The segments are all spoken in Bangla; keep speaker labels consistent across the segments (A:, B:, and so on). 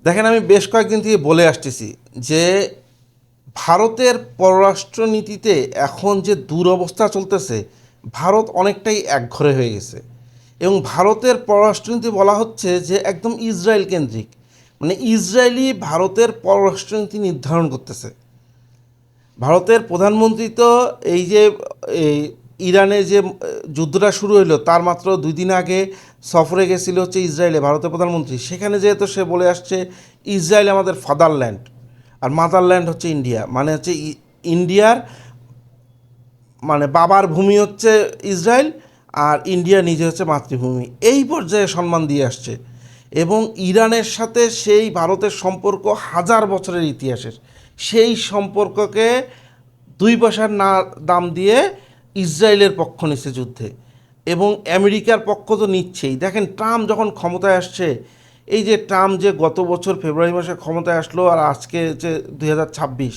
A: দেখেন, আমি বেশ কয়েকদিন থেকে বলে আসতেছি যে ভারতের পররাষ্ট্রনীতিতে এখন যে দুরবস্থা চলতেছে, ভারত অনেকটাই একঘরে হয়ে গেছে। এবং ভারতের পররাষ্ট্রনীতি বলা হচ্ছে যে একদম ইসরায়েল কেন্দ্রিক, মানে ইসরায়েলই ভারতের পররাষ্ট্রনীতি নির্ধারণ করতেছে। ভারতের প্রধানমন্ত্রী তো এই যে এই ইরানে যে যুদ্ধটা শুরু হইলো তার মাত্র 2 দিন আগে সফরে গেছিল হচ্ছে ইসরায়েলে ভারতের প্রধানমন্ত্রী। সেখানে যেহেতু সে বলে আসছে ইসরায়েল আমাদের ফাদারল্যান্ড, আর মাদারল্যান্ড হচ্ছে ইন্ডিয়া, মানে হচ্ছে ইন্ডিয়ার মানে বাবার ভূমি হচ্ছে ইসরায়েল, আর ইন্ডিয়া নিজে হচ্ছে মাতৃভূমি। এই পর্যায়ে সম্মান দিয়ে আসছে। এবং ইরানের সাথে সেই ভারতের সম্পর্ক হাজার বছরের ইতিহাসের, সেই সম্পর্ককে 2 পয়সার না দাম দিয়ে ইসরায়েলের পক্ষ নিচ্ছে যুদ্ধে। এবং আমেরিকার পক্ষ তো নিচ্ছেই। দেখেন, ট্রাম্প যখন ক্ষমতায় আসছে, এই যে ট্রাম্প যে গত বছর ফেব্রুয়ারি মাসে ক্ষমতায় আসলো, আর আজকে যে 2026,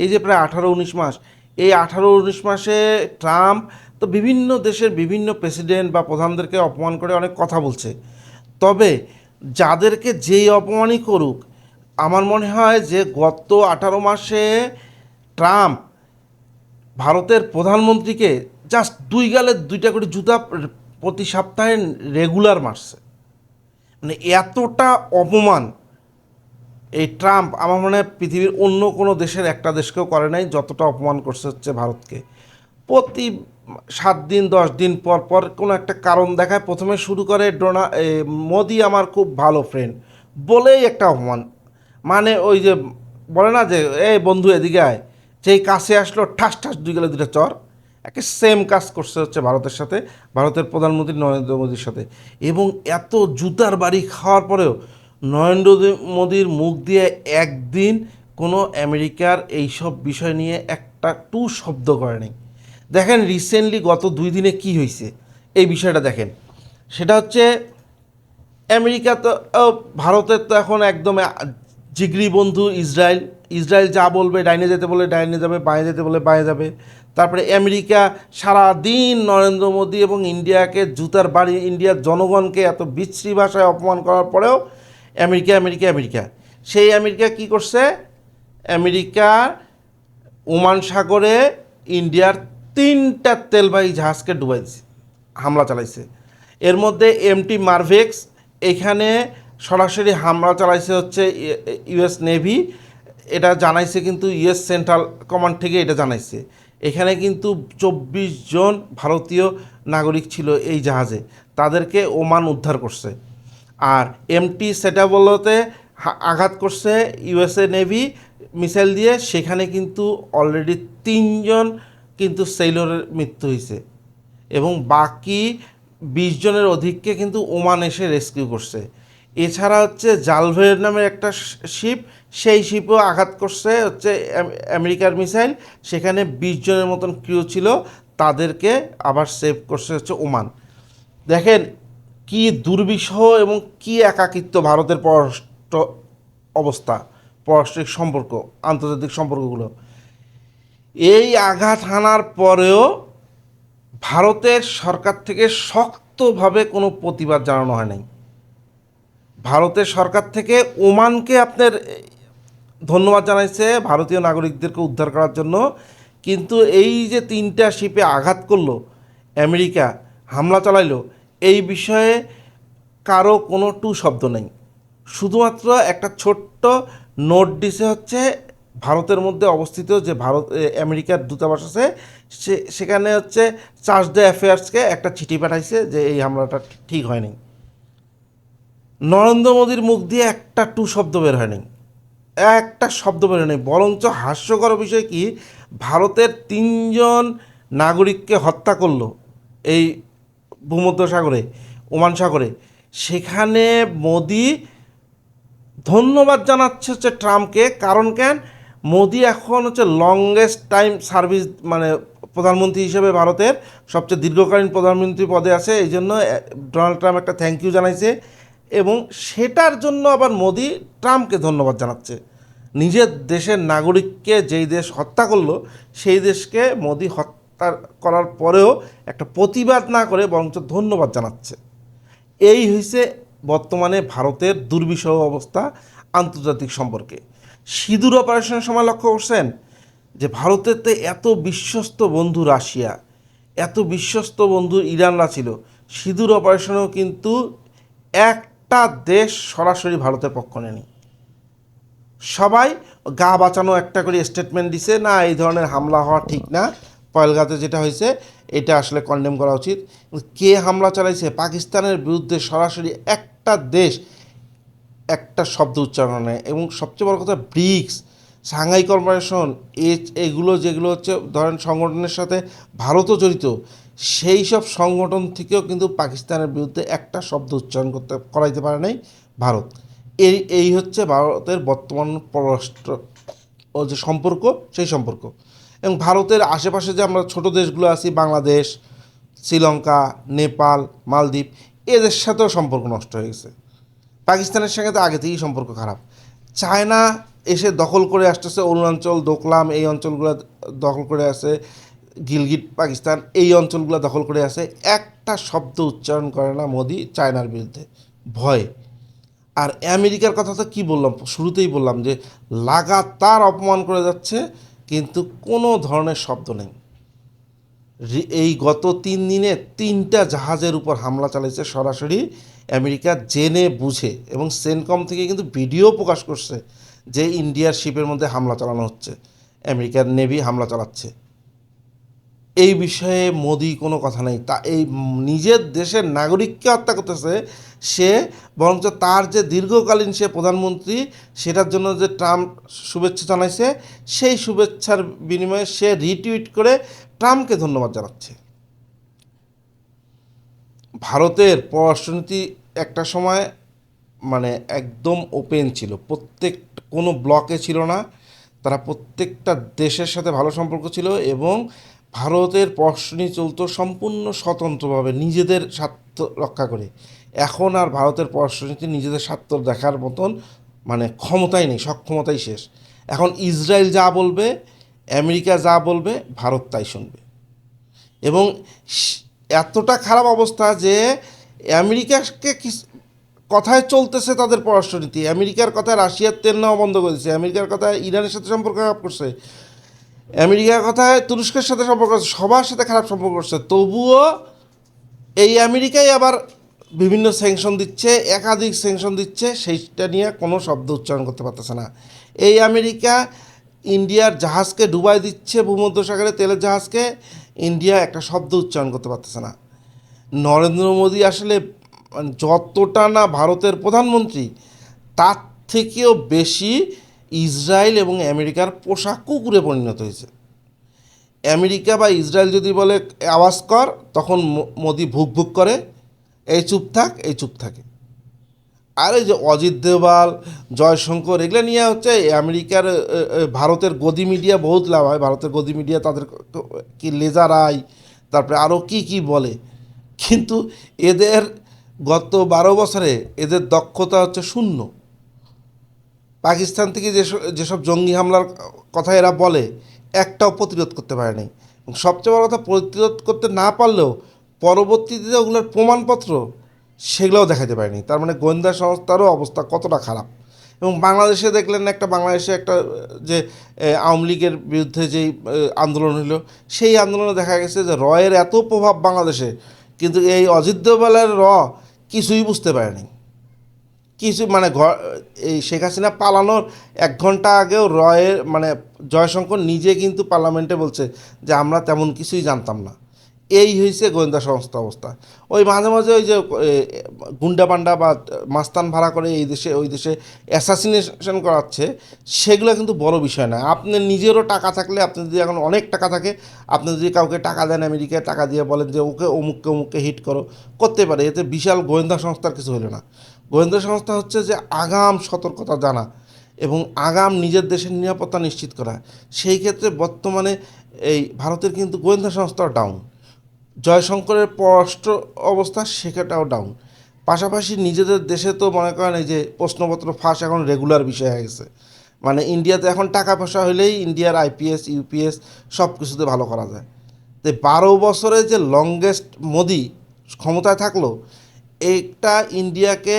A: এই যে প্রায় 18-19 মাস, এই 18-19 মাসে ট্রাম্প তো বিভিন্ন দেশের বিভিন্ন প্রেসিডেন্ট বা প্রধানদেরকে অপমান করে অনেক কথা বলছে। তবে যাদেরকে যেই অপমানই করুক, আমার মনে হয় যে গত 18 মাসে ট্রাম্প ভারতের প্রধানমন্ত্রীকে জাস্ট 2 গালে 2টা করে জুতা প্রতি সপ্তাহে রেগুলার মারছে। মানে এতটা অপমান এই ট্রাম্প আমার মনে হয় পৃথিবীর অন্য কোনো দেশের একটা দেশকেও করে নাই যতটা অপমান করছে হচ্ছে ভারতকে। প্রতি 7 দিন 10 দিন পর পর কোনো একটা কারণ দেখায়, প্রথমে শুরু করে মোদি আমার খুব ভালো ফ্রেন্ড বলেই একটা অপমান। মানে ওই যে বলে না যে এই বন্ধু এদিকে আয়, যেই কাছে আসলো ঠাস ঠাস 2 গালে 2টা চর। একে সেম কাজ করছে হচ্ছে ভারতের সাথে, ভারতের প্রধানমন্ত্রী নরেন্দ্র মোদীর সাথে। এবং এত জুতার বাড়ি খাওয়ার পরেও নরেন্দ্র মোদীর মুখ দিয়ে একদিন কোনো আমেরিকার এইসব বিষয় নিয়ে একটা টু শব্দ করেনি। দেখেন রিসেন্টলি গত 2 দিনে কি হয়েছে এই বিষয়টা দেখেন। সেটা হচ্ছে আমেরিকা তো ভারতের তো এখন একদম জিগরি বন্ধু ইসরায়েল। ইসরায়েল যা বলবে, ডাইনে যেতে বলে ডাইনে যাবে, বাঁয়ে যেতে বলে বাঁয়ে যাবে। তারপরে আমেরিকা সারা দিন নরেন্দ্র মোদী এবং ইন্ডিয়াকে জুতার বাড়ি, ইন্ডিয়ার জনগণকে এত বিশ্রী ভাষায় অপমান করার পরেও আমেরিকা আমেরিকা আমেরিকা, সেই আমেরিকা কি করছে? আমেরিকা ওমান সাগরে ইন্ডিয়ার 3টা তেলবাহী জাহাজকে ডুবাই দিছে, হামলা চালাইছে। এর মধ্যে এমটি মার্ভেক্স, এখানে সরাসরি হামলা চালাইছে হচ্ছে ইউএস নেভি। এটা জানাইছে কিন্তু ইউএস সেন্ট্রাল কমান্ড থেকে এটা জানাইছে। এখানে কিন্তু 24 জন ভারতীয় নাগরিক ছিল এই জাহাজে, তাদেরকে ওমান উদ্ধার করছে। আর এমটি সেটা বলতে আঘাত করছে ইউএসএ নেভি মিসাইল দিয়ে, সেখানে কিন্তু অলরেডি 3 জন কিন্তু সেইলরের মৃত্যু হয়েছে। এবং বাকি 20 জনের অধিককে কিন্তু ওমান এসে রেস্কিউ করছে। এছাড়া হচ্ছে জালভের নামের একটা শিপ, সেই শিপও আঘাত করছে হচ্ছে আমেরিকার মিসাইল, সেখানে 20 জনের মতন ক্রিউ ছিল, তাদেরকে আবার সেভ করছে হচ্ছে ওমান। দেখেন কি দুর্বিষহ এবং কি একাকিত্ব ভারতের পররাষ্ট্র অবস্থা, পররাষ্ট্রিক সম্পর্ক, আন্তর্জাতিক সম্পর্কগুলো। এই আঘাত হানার পরেও ভারতের সরকার থেকে শক্তভাবে কোনো প্রতিবাদ জানানো হয় নাই। ভারতের সরকার থেকে ওমানকে আপনার ধন্যবাদ জানাইছে ভারতীয় নাগরিকদেরকে উদ্ধার করার জন্য, কিন্তু এই যে 3টা শিপে আঘাত করলো আমেরিকা, হামলা চালাইলো, এই বিষয়ে কারো কোনো টু শব্দ নেই। শুধুমাত্র একটা ছোট্ট নোট দিছে হচ্ছে ভারতের মধ্যে অবস্থিত যে আমেরিকার দূতাবাস আছে, সেখানে হচ্ছে চার্জ দ্য অ্যাফেয়ার্সকে একটা চিঠি পাঠাইছে যে এই হামলাটা ঠিক হয়নি। নরেন্দ্র মোদীর মুখ দিয়ে একটা টু শব্দ বের হয়নি, একটা শব্দ বের হয়নি। বরঞ্চ হাস্যকর বিষয় কি, ভারতের 3 জন নাগরিককে হত্যা করলো এই ভূমধ্যসাগরে, ওমান সাগরে। সেখানে মোদি ধন্যবাদ জানাচ্ছে হচ্ছে ট্রাম্পকে। কারণ কেন? মোদি এখন হচ্ছে লংগেস্ট টাইম সার্ভিস, মানে প্রধানমন্ত্রী হিসেবে ভারতের সবচেয়ে দীর্ঘকালীন প্রধানমন্ত্রী পদে আছে। এই জন্য ডোনাল্ড ট্রাম্প একটা থ্যাংক ইউ জানাইছে, এবং সেটার জন্য আবার মোদি ট্রাম্পকে ধন্যবাদ জানাচ্ছে। নিজের দেশের নাগরিককে যেই দেশ হত্যা করলো, সেই দেশকে মোদি হত্যা করার পরেও একটা প্রতিবাদ না করে বরঞ্চ ধন্যবাদ জানাচ্ছে। এই হয়েছে বর্তমানে ভারতের দুর্বিষহ অবস্থা। আন্তর্জাতিক সম্পর্কে। সিঁদুর অপারেশনের সময় লক্ষ্য করছেন যে ভারতের তো এত বিশ্বস্ত বন্ধু রাশিয়া, এত বিশ্বস্ত বন্ধু ইরানরা ছিল, সিঁদুর অপারেশনেও কিন্তু একটা দেশ সরাসরি ভারতের পক্ষ নেয়নি। সবাই গা বাঁচানো একটা করে স্টেটমেন্ট দিছে, না এই ধরনের হামলা হওয়া ঠিক না, পয়েলগাঁতে যেটা হয়েছে এটা আসলে কন্ডেম করা উচিত। কে হামলা চালাইছে? পাকিস্তানের বিরুদ্ধে সরাসরি একটা দেশ একটা শব্দ উচ্চারণ নেয়। এবং সবচেয়ে বড় কথা, ব্রিক্স, সাংহাই কর্পোরেশন, এগুলো যেগুলো হচ্ছে ধরেন সংগঠনের সাথে ভারতও জড়িত, সেই সব সংগঠন থেকেও কিন্তু পাকিস্তানের বিরুদ্ধে একটা শব্দ উচ্চারণ করাইতে পারে নাই ভারত। এই হচ্ছে ভারতের বর্তমান পররাষ্ট্র ও যে সম্পর্ক, সেই সম্পর্ক। এবং ভারতের আশেপাশে যে আমরা ছোট দেশগুলো আছি, বাংলাদেশ, শ্রীলঙ্কা, নেপাল, মালদ্বীপ, এদের সাথেও সম্পর্ক নষ্ট হয়ে গেছে। পাকিস্তানের সঙ্গে তো আগে থেকেই সম্পর্ক খারাপ। চায়না এসে দখল করে আসতেছে অরুণাচল, দোকলাম, এই অঞ্চলগুলো দখল করে আছে, গিলগিট পাকিস্তান, এই অঞ্চলগুলো দখল করে আছে। একটা শব্দ উচ্চারণ করে না মোদি চায়নার বিরুদ্ধে, ভয়। আর আমেরিকার কথা তো কী বললাম, শুরুতেই বললাম যে লাগাতার অপমান করে যাচ্ছে, কিন্তু কোনো ধরনের শব্দ নেই। এই গত 3 দিনে 3টা জাহাজের উপর হামলা চালিয়েছে সরাসরি আমেরিকা, জেনে বুঝে। এবং সেনকম থেকে কিন্তু ভিডিও প্রকাশ করছে যে ইন্ডিয়ার শিপের মধ্যে হামলা চালানো হচ্ছে, আমেরিকার নেভি হামলা চালাচ্ছে। এই বিষয়ে মোদি কোনো কথা নেই। তা এই নিজের দেশের নাগরিককে হত্যা করতেছে সে, বরঞ্চ তার যে দীর্ঘকালীন সে প্রধানমন্ত্রী, সেটার জন্য যে ট্রাম্প শুভেচ্ছা জানাইছে, সেই শুভেচ্ছার বিনিময়ে সে রিটুইট করে ট্রাম্পকে ধন্যবাদ জানাচ্ছে। ভারতের পররাষ্ট্রনীতি একটা সময় মানে একদম ওপেন ছিল, প্রত্যেক কোনো ব্লকে ছিল না, তারা প্রত্যেকটা দেশের সাথে ভালো সম্পর্ক ছিল। এবং ভারতের পররাষ্ট্রনীতি চলতো সম্পূর্ণ স্বতন্ত্রভাবে, নিজেদের স্বার্থ রক্ষা করে। এখন আর ভারতের পররাষ্ট্রনীতি নিজেদের স্বার্থ দেখার মতন মানে ক্ষমতাই নেই, সক্ষমতাই শেষ। এখন ইসরায়েল যা বলবে, আমেরিকা যা বলবে, ভারত তাই শুনবে। এবং এতটা খারাপ অবস্থা যে আমেরিকাকে কথায় চলতেছে তাদের পররাষ্ট্রনীতি, আমেরিকার কথায় রাশিয়ার তেল নেওয়া বন্ধ করে দিচ্ছে, আমেরিকার কথায় ইরানের সাথে সম্পর্ক খারাপ করছে, আমেরিকার কথায় তুরস্কের সাথে সম্পর্ক করছে, সবার সাথে খারাপ সম্পর্ক করছে। তবুও এই আমেরিকাই আবার বিভিন্ন স্যাংশন দিচ্ছে, একাধিক স্যাংশন দিচ্ছে, সেইটা নিয়ে কোনো শব্দ উচ্চারণ করতে পারতেছে না। এই আমেরিকা ইন্ডিয়ার জাহাজকে ডুবাই দিচ্ছে, ভূমধ্যসাগরে তেলের জাহাজকে, ইন্ডিয়া একটা শব্দ উচ্চারণ করতে পারতেছে না। নরেন্দ্র মোদী আসলে যতটা না ভারতের প্রধানমন্ত্রী, তার থেকেও বেশি ইসরায়েল এবং আমেরিকার পোষা কুকুরে পরিণত হয়েছে। আমেরিকা বা ইসরায়েল যদি বলে আওয়াজ কর, তখন মোদি ভুক ভুক করে, এই চুপ থাক, এই চুপ থাকে। আর এই যে অজিত দেওয়াল, জয়শঙ্কর, এগুলো নিয়ে হচ্ছে আমেরিকার ভারতের গদি মিডিয়া বহুত লাভ হয়। ভারতের গদি মিডিয়া তাদের কি লেজার আই, তারপরে আরও কি কি বলে। কিন্তু এদের গত 12 বছরে এদের দক্ষতা হচ্ছে শূন্য। পাকিস্তান থেকে যেসব জঙ্গি হামলার কথা এরা বলে, একটাও প্রতিরোধ করতে পারেনি। এবং সবচেয়ে বড় কথা, প্রতিরোধ করতে না পারলেও পরবর্তীতে ওগুলোর প্রমাণপত্র সেগুলোও দেখাতে পারেনি। তার মানে গোয়েন্দা সংস্থারও অবস্থা কতটা খারাপ। এবং বাংলাদেশে দেখলেন একটা, বাংলাদেশে একটা যে আওয়ামী লীগের বিরুদ্ধে যেই আন্দোলন হলো, সেই আন্দোলনে দেখা গেছে যে রয়ের এত প্রভাব বাংলাদেশে, কিন্তু এই অজিত দোভালের কিছুই বুঝতে পারেনি। কিছু মানে এই শেখ হাসিনা পালানোর 1 ঘন্টা আগেও রয়ের মানে জয়শঙ্কর নিজে কিন্তু পার্লামেন্টে বলছে যে আমরা তেমন কিছুই জানতাম না। এই হয়েছে গোয়েন্দা সংস্থা অবস্থা। ওই মাঝে মাঝে ওই যে গুন্ডা পান্ডা বা মাস্তান ভাড়া করে এই দেশে ওই দেশে অ্যাসাসিনেশন করাচ্ছে, সেগুলো কিন্তু বড় বিষয় না। আপনার নিজেরও টাকা থাকলে, আপনার যদি এখন অনেক টাকা থাকে, আপনি যদি কাউকে টাকা দেন, আমেরিকায় টাকা দিয়ে বলেন যে ওকে অমুককে অমুককে হিট করো, করতে পারে। এতে বিশাল গোয়েন্দা সংস্থার কিছু হলো না। গোয়েন্দা সংস্থা হচ্ছে যে আগাম সতর্কতা জানা এবং আগাম নিজের দেশের নিরাপত্তা নিশ্চিত করা। সেই ক্ষেত্রে বর্তমানে এই ভারতের কিন্তু গোয়েন্দা সংস্থাও ডাউন, জয়শঙ্করের পররাষ্ট্র অবস্থা সেটাও ডাউন। পাশাপাশি নিজেদের দেশে তো মনে করেন এই যে প্রশ্নপত্র ফাঁস এখন রেগুলার বিষয় হয়ে গেছে। মানে ইন্ডিয়াতে এখন টাকা পয়সা হলেই ইন্ডিয়ার আইপিএস ইউপিএস সব কিছুতে ভালো করা যায়। তো 12 বছরে যে লংগেস্ট মোদি ক্ষমতায় থাকলো, এইটা ইন্ডিয়াকে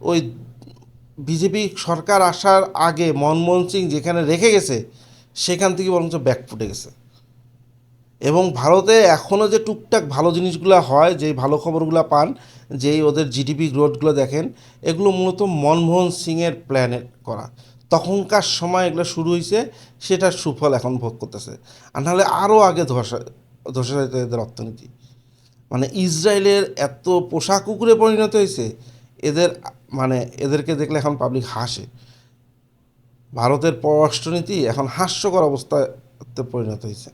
A: ওই বিজেপি সরকার আসার আগে মনমোহন সিং যেখানে রেখে গেছে সেখান থেকে বরঞ্চ ব্যাকফুটে গেছে। এবং ভারতে এখনও যে টুকটাক ভালো জিনিসগুলো হয়, যেই ভালো খবরগুলো পান, যেই ওদের জিডিপি গ্রোথগুলো দেখেন, এগুলো মূলত মনমোহন সিংয়ের প্ল্যানে করা। তখনকার সময় এগুলো শুরু হয়েছে, সেটার সুফল এখন ভোগ করতেছে। আর নাহলে আরও আগে ধসে যেত এদের অর্থনীতি। মানে ইসরায়েলের এত পোষা কুকুরে পরিণত হয়েছে এদের, মানে এদেরকে দেখলে এখন পাবলিক হাসে। ভারতের পররাষ্ট্রনীতি এখন হাস্যকর অবস্থাতে পরিণত হয়েছে।